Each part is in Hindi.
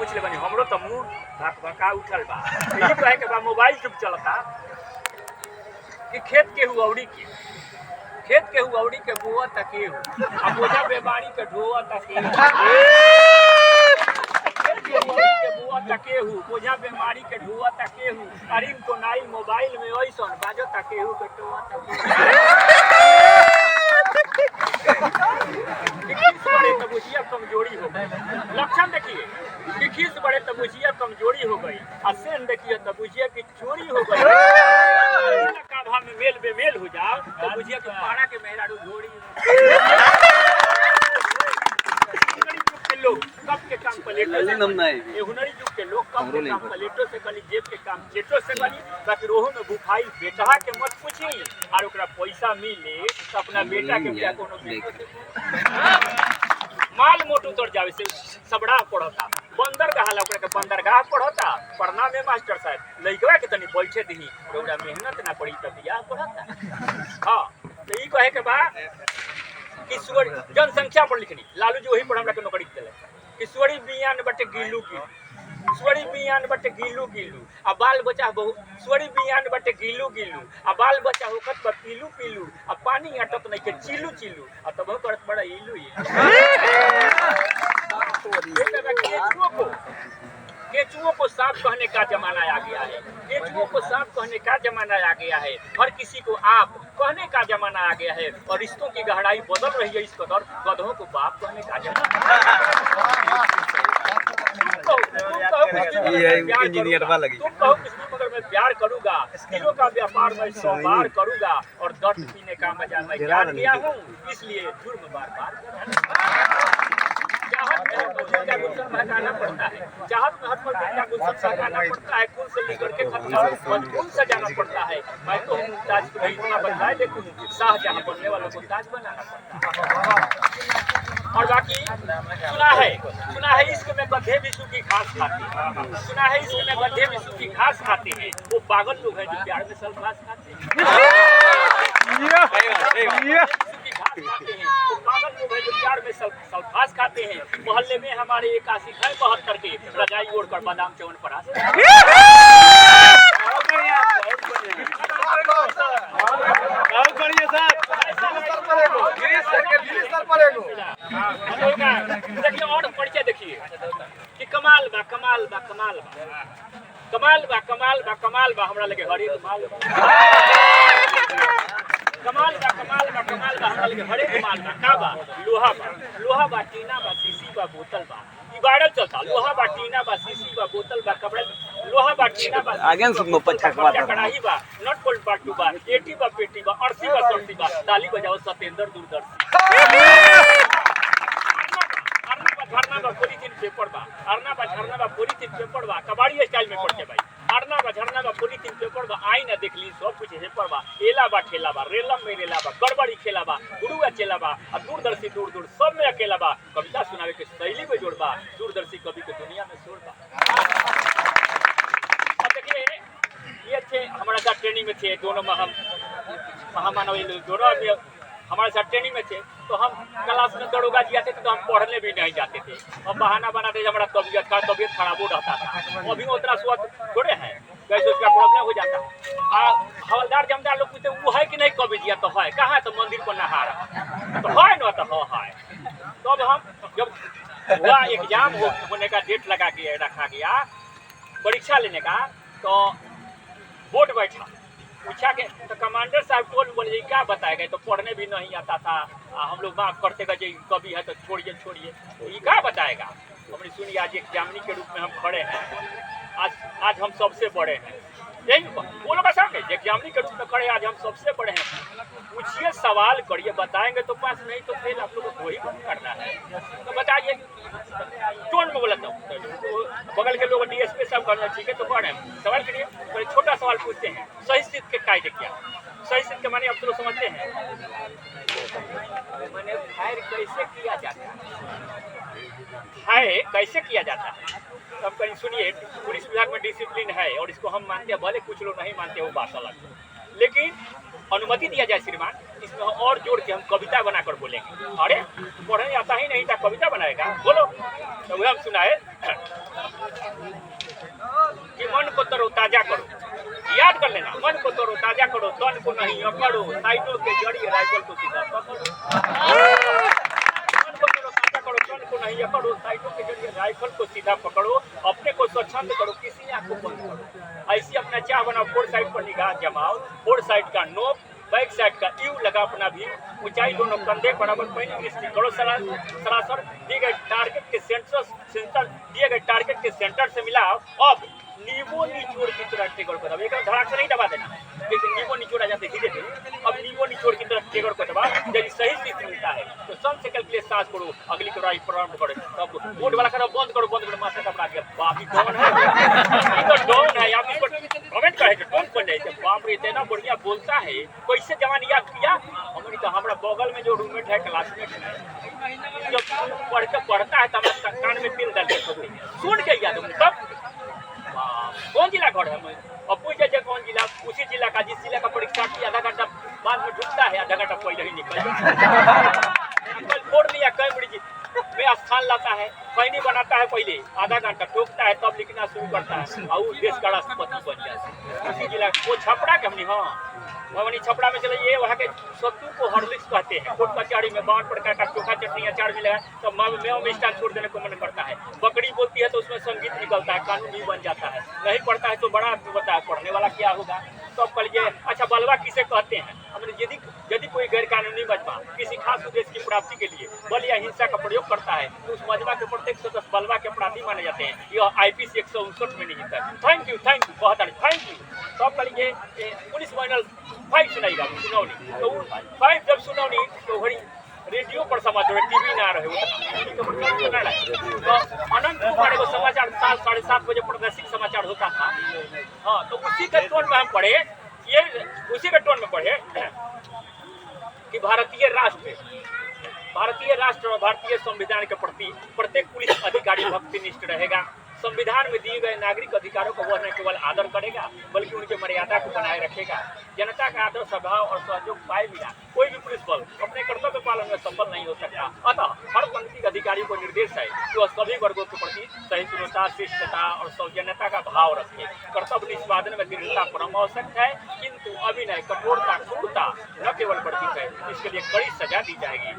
पूछ ले बनी हमरो तो मुंह भका उठल बा। यही कहे के बा मोबाइल चुप चलता कि खेत के हुआउड़ी के हुआउड़ी के बोआ तके हु आ बोझा बेमारी के ढोआ तके तकेहू बोझा बीमारी के ढुआ तकेहू अरिम तो नाई मोबाइल में ओइसन बाजो तकेहू के टोआ बड़े तो बुझिया कमजोरी हो गई। लक्षण देखिए कि खीस बड़े तो बुझिया कमजोरी हो गई और सेन देखिए तो बुझिया की चोरी हो गई। काभा में मेल बेमेल हो जाओ तो बुझिया की पाड़ा के मेहरारू घोड़ी लोग कब के काम प्लेटो से ये हुनरी युग के लोग कब के काम प्लेटो से कली जेब के काम चेटो से कली बाकी रोहो में भूखाई बेटा के मत पूछी और ओकरा पैसा मिले तो अपना बेटा के क्या कोनो बेटो से माल मोटू तोड़ जावे से सबड़ा पढ़ता बंदर कहाला ओकरा के बंदरगाह पढ़ता पढ़ना में मास्टर साहब लइकवा के तनी बैठे दही ओकरा मेहनत ना पड़ी तब बियाह पढ़ता। हां तो ई कहे के बा किशोर जनसंख्या पर लिखनी लालू जी वही पर हमरा के नौकरी देले किशोरी बियान बटे गिल्लू की स्वरी बियान बटे गिल्लू गिल्लू आ बाल बच्चा बहु स्वरी बियान बटे गिल्लू गिल्लू आ बाल बच्चा होखत बा पीलू पीलू आ पानी अटत नहीं के चिलू चिलू आ तब करत बड़ा इलू केचुओं को सांप कहने का जमाना आ गया है। केचुओं को सांप कहने का जमाना आ गया है। हर किसी को आप कहने का जमाना आ गया है और रिश्तों की गहराई बदल रही है इस कदर गधों को बाप कहने का जमाना। इंजीनियर वाला तुम कहो किसी मगर मैं प्यार करूंगा किलो का व्यापार मैं 100 बार करूंगा और दर्द पीने का मजा मैं जान गया हूँ इसलिए जुर्म बार बार गुलशन महकाना पड़ता है चाहत में हर पल बेटा गुलशन महकाना पड़ता है खून से लिगड़ के खून सजाना पड़ता है। मैं तो मुमताज को इतना बदलाए देखूं शाहजहां बनने वालों को ताज बनाना पड़ता है। और बाकी सुना है इश्क में गधे भी सूखी घास खाते हैं। सुना है इश्क में गधे भी सूखी घास खाते हैं वो पागल लोग हैं जो प्यार में सल्फास खाते हैं। वो पागल लोग हैं जो प्यार में सल्फास खाते हैं। मोहल्ले में हमारे एक आशिक है 72 के रजाई ओढ़कर बादाम चवन पर आते हैं। देखिए और परिचय देखिए कि कमाल बा हमरा लगे हरे कमाल बा हमरा लगे हरे कमाल बा का बा लोहा बा टीना बा सीसी बा बोतल बा ई बाड़ल चलता लोहा बा टीना बा सीसी बा बोतल बा कपड़ा लोहा बा टीना बा आगे से पछकवा कढ़ाई बा नट बोल्ट बाटू बा एटी बा पेटी बा अरसी बा सरसी बा ताली बजाओ सतेंद्र दूरदर्शी झरना बा पॉलीथीन पेपर बा झरना बा पॉलीथीन पेपर बा कबाड़ी स्टाइल में पड़ते भाई झरना बा पॉलीथीन पेपर बा आई ना देख ली सब कुछ हेपर बा एला बा ठेला बा रेलम में रेला बा गड़बड़ी खेला बा गुरुआ चेला बा दूरदर्शी दूर सब में अकेला बा कविता सुनावे के शैली में जोड़ बा दूरदर्शी कवि के दुनिया में छोड़ बा। अब देखिए ये थे हमारा साथ ट्रेनिंग में थे दोनों महामानव दोनों हमारे साथ ट्रेनिंग में थे तो हम क्लास में दरोगा जी आते थे तो हम पढ़ने भी नहीं जाते थे और बहाना बनाते थे हमारा तबीयत खराब हो रहता था। अभी उतना स्वाद थोड़े हैं कैसे उसका प्रॉब्लम हो जाता। हवलदार जमदार लोग पूछते वो है कि नहीं कभी दिया तो है कहाँ तो मंदिर पर नहा रहा तो है ना तो है। तो अब हम जब हुआ एग्जाम होने का डेट लगा के रखा गया परीक्षा लेने का तो बोर्ड बैठा पूछा के तो कमांडर साहब टोल बोले क्या बताएगा तो पढ़ने भी नहीं आता था हम लोग माफ करते गए कभी है तो छोड़िए तो ये क्या बताएगा। हमने सुनिए आज एग्जामिनी के रूप में हम खड़े हैं आज हम सबसे बड़े हैं यही बोलो का सामने एग्जामिनी के रूप में खड़े आज हम सबसे बड़े हैं पूछिए सवाल करिए बताएंगे तो पास नहीं तो फिर आप लोगों को वही करना है तो बताइए टोन में बोला तो बगल के लोग डीएसपी साहब करना ठीक है तो पढ़े सवाल करिए छोटा सवाल पूछते हैं सही स्थिति के कायदे क्या सही स्थिति के माने आप लोग समझते हैं मैंने फायर कैसे किया जाता है कैसे किया जाता है तो हम कहीं सुनिए पुलिस विभाग में डिसिप्लिन है और इसको हम मानते हैं भले कुछ लोग नहीं मानते वो बात अलग लेकिन अनुमति दिया जाए श्रीमान, इसमें और जोड़ के हम कविता बनाकर बोलेंगे। अरे पढ़ने आता ही नहीं था, कविता बनाएगा, बोलो। तो वह हम सुनाए कि मन को तरोताजा करो, याद कर लेना, मन को तरोताजा करो, तन को नहीं अकड़ो, साइडों के जरिए राइफल को सीधा पकड़ो। मन को तरोताजा करो, तन को नहीं अकड़ो, साइडों के जरिए राइफल को सीधा पकड़ो, अपने को स्वच्छंद करो, किसी आंख को बंद करो। ऐसी अपना चाह बनाओ, फोर साइड पर निगाह जमाओ, फोर साइड का नोक, बैक साइड का यू लगा अपना भी, ऊंचाई दोनों कंधे बराबर पहले दृष्टि करो सरासर, दिए गए टारगेट के सेंटर से मिलाओ। अब नींबू निचोड़ की तरह टेगर को दबा, एक धड़ाक से नहीं दबा देना, जैसे नींबू निचोड़ आ जाते धीरे धीरे, अब नींबू निचोड़ की तरफ टेगर को दबा। यदि सही स्थिति मिलता है तो सम से कैलकुलेट सांस करो, अगली कड़ाई प्रारंभ करो, तब बोर्ड वाला करो बंद करो, मास्टर का अपराध किया, बाप ही कौन है, ये तो डॉन है, आप इसको कमेंट करे तो टोन बन जाए, बाप रे इतना बढ़िया बोलता है, कैसे जवान याद किया। हमारी तो हमारा बगल में जो रूममेट है, क्लासमेट है, जब पढ़ता है तो हमारे कान में तिल डाल के सुन के याद हूँ तब। कौन जिला घर है, मैं अब पूछ जाए कौन जिला, उसी जिला का जिस जिला का परीक्षा की आधा घंटा बाद में ढूंढता है, आधा घंटा पहले ही निकल फोड़ लिया कैम्ब्रिज में स्थान लाता है, पैनी बनाता है, पहले आधा घंटा टोकता है, तब लिखना शुरू करता है और देश का राष्ट्रपति बन जाता है। उसी जिला वो छपड़ा के हमने, हाँ भवनी छपड़ा में चले, ये वहाँ के सत्तू को हॉर्लिक्स कहते हैं। कोट कचहरी में 52 प्रकार का चोखा चटनी अचार मिलेगा तो मेव में स्टाइल छोड़ देने को मन करता है। बकरी बोलती है तो उसमें संगीत निकलता है, कानून भी बन जाता है। नहीं पढ़ता है तो बड़ा आदमी बताया, पढ़ने वाला क्या होगा। तो कल ये अच्छा बलवा किसे कहते हैं, हमने यदि कोई गैर कानूनी मजमा किसी खास उद्देश्य की प्राप्ति के लिए बल या हिंसा का प्रयोग करता है तो उस मजमा के प्रत्येक सदस्य बलवा के अपराधी माने जाते हैं। यह IPC 159 में निहित है। थैंक यू बहुत थैंक यू। तो कल ये पुलिस माइनल 5 सुनाएगा सुनौनी, तो 5 जब सुनौनी तो घड़ी रेडियो पर समाचार, टीवी ना रहे, तो अनंत कुमार को समाचार 7:30 बजे प्रादेशिक समाचार होता था। हाँ, तो उसी के टोन में हम पढ़े, ये उसी के टोन में पढ़े कि भारतीय राष्ट्र और भारतीय संविधान के प्रति प्रत्येक पुलिस अधिकारी भक्तिनिष्ठ रहेगा। संविधान में दिए गए नागरिक अधिकारों को वह न केवल आदर करेगा बल्कि उनकी मर्यादा को बनाए रखेगा। जनता का आदर स्वभाव और सहयोग पाए बिना कोई भी पुलिस बल अपने कर्तव्य पालन में सफल नहीं हो सकता। अतः हर पंक्ति के अधिकारी को निर्देश है कि वह सभी वर्गों के प्रति सहिष्णुता, शिष्टता और सौजन्यता का भाव रखे। कर्तव्य निष्पादन में दृढ़ता परम आवश्यक है, किंतु अभिनय, कठोरता, क्रूरता न केवल वर्जित है, इसके लिए कड़ी सजा दी जाएगी।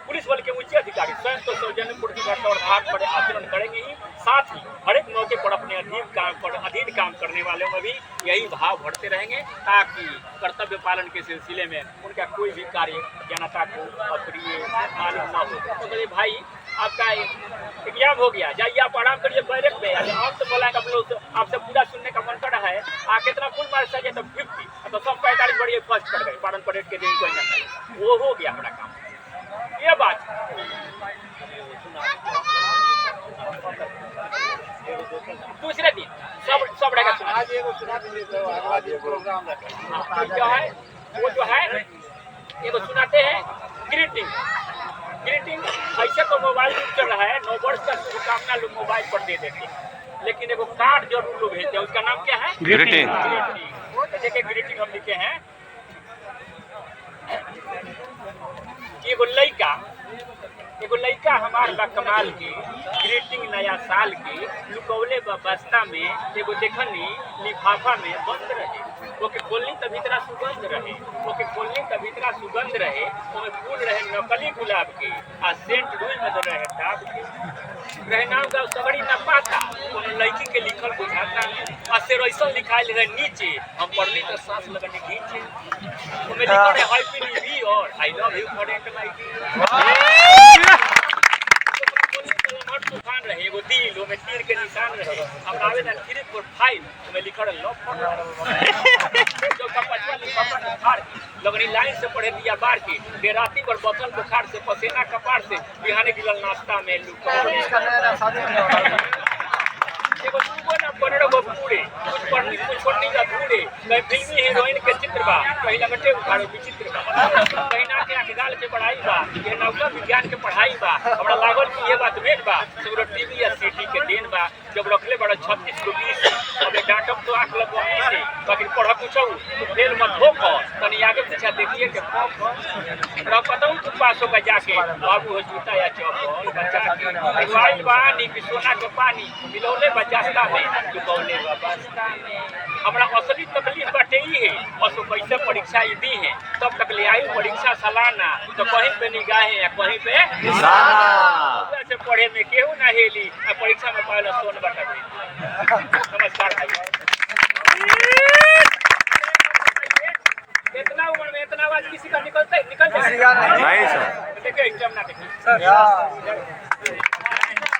पुलिस बल के उच्च अधिकारी स्वयं तो सौजन्यपूर्वक और धाक पर आचरण करेंगे ही, साथ ही हर एक मौके पर अपने अधीन काम करने वालों में भी यही भाव बढ़ते रहेंगे ताकि कर्तव्य पालन के सिलसिले में उनका कोई भी कार्य जनता को अप्रिय मालूम न हो। तो बोले भाई आपका एग्जाम हो गया, जाइए आप आराम करिए बैरक में। हम तो बोला आप लोग आपसे पूरा सुनने का मन कर रहा है, कितना फुल मार्क्स चाहिए तो 50, तो सब 45 बढ़िए फर्स्ट कर गए, पालन परेड के दिन कोई ना, वो हो गया हमारा काम। ये बात दूसरे दिन सब रहेगा सुना। आज एगो सुना दीजिए तो अगला दिन प्रोग्राम रखेंगे। जो है वो जो है एगो सुनाते हैं ग्रीटिंग। ऐसे तो मोबाइल चल रहा है, 9 वर्ष का शुभकामना लोग मोबाइल पर दे देते हैं, लेकिन एगो कार्ड जरूर लोग भेजते हैं, उसका नाम क्या है? ग्रीटिंग। देखिए ग्रीटिंग हम लिखे हैं, एगो लइका हमार बा कमाल की, ग्रीटिंग नया साल की, लुकौले बस्ता में एगो देखनी लिफाफा में बंद रहे, ओके खोलनी त भीतरा सुगंध रहे, ओमे फूल रहे नकली गुलाब की, आ सेंट रुई में तो रहे डाब के। रहनाम का सगड़ी न पाता, कोनो लड़की के लिखल बुझाता, आ से ऐसा लिखाइल रहे नीचे, हम पढ़नी तो सांस लगने खींचे, ओमे लिखल रहे happy new year, I love you for एक लाइक। तूफान रहे, एगो दिल, ओमे तीर के निशान रहे, हम आवेदन 345 ओमे लिखल लव फॉर जो कपचवा लिखल फाड़ लगनी लाइन से पढ़े दिया बार की, बेराती पर बचल बुखार से, पसीना कपार से, बिहाने गिलल नाश्ता में एगो दूगो ना 15 गो पूरे, कुछ पढ़नी कुछ छोड़नी अधूरे, कहीं फिल्मी हीरोइन के चित्र बा, कहीं लगटे उखाड़ो विचित्र बा, कहीं ना के अखगाल के पढ़ाई बा, ये नौका विज्ञान के पढ़ाई बा, हमरा लागल कि ये बात मेट बा, सगरो टीवी या सीटी के देन बा, जब रखले बड़ा 36 को 20, अब डांटब तो आंख लगवानी से, बाकी पढ़ कुछ तो फेल मत हो, तनी आगे परीक्षा देखिए कि तब बताऊँ तू पास होकर जाके बाबू हो जूता या चौपल बच्चा के वाई पानी की सोना के पानी मिलौले बजास्ता में चुकौले बस्ता में हमारा असली तकलीफ बाटे ही है और सो कैसे परीक्षा दी है तब तक ले आई परीक्षा सालाना तो कहीं पे निगाहें या कहीं पे से पढ़े में केहू ना हेली परीक्षा में पहले सोन बटा नमस्कार भाई इतना उम्र में इतना आवाज किसी का निकल जाए नहीं सर देखिए एकदम ना देखिए